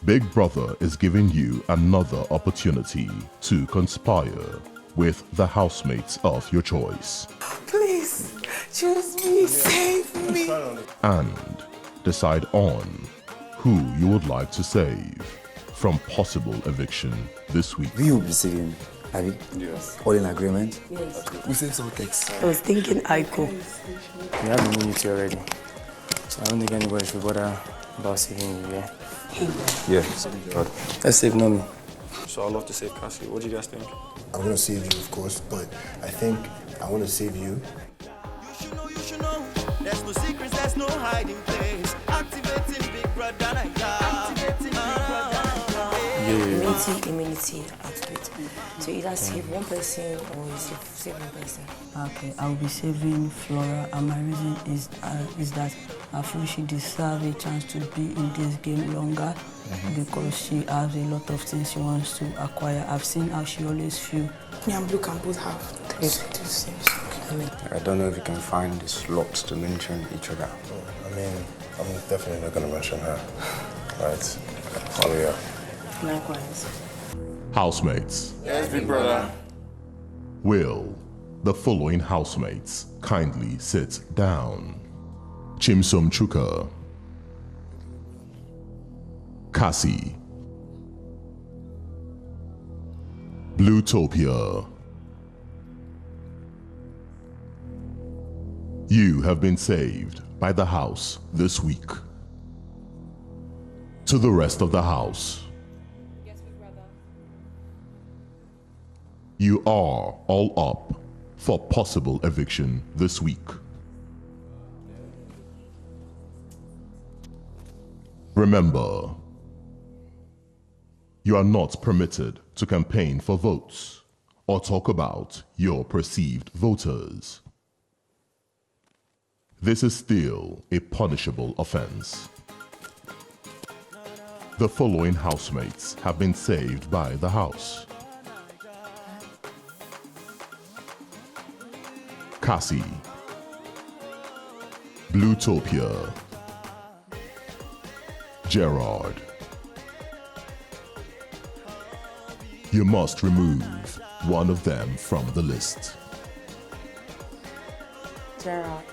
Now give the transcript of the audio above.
Big Brother is giving you another opportunity to conspire with the housemates of your choice. Please, choose me, save me. And decide on who you would like to save from possible eviction this week. We will be saving, Abby? Yes. All in agreement? Yes. We save some cakes. I was thinking Aiko. We have immunity already, so I don't think anybody should bother about saving you, yeah? Yes. Let's save Nomi. So I'd love to save Cassi. What do you guys think? I'm gonna save you, of course, but I think I want to save you. You should know. There's no secrets, there's no hiding place. Activating Big Brother Naija. Activating Big Brother Naija. Immunity, activate. So either save one person or you save one person. Okay, I'll be saving Flora, and my reason is that I feel she deserves a chance to be in this game longer because she has a lot of things she wants to acquire. I've seen how she always feels. Me and Blue can both have two saves. I don't know if you can find the slots to mention each other. I mean, I'm definitely not gonna mention her. Right? Oh yeah. Likewise. Housemates. Yes, Big Brother. Will the following housemates kindly sit down? Chimsom Chuka, Cassi, Bluethopia. You have been saved by the house this week. To the rest of the house, you are all up for possible eviction this week. Remember, you are not permitted to campaign for votes or talk about your perceived voters. This is still a punishable offense. The following housemates have been saved by the house: Cassi, Bluethopia, Gerard. You must remove one of them from the list. Gerard.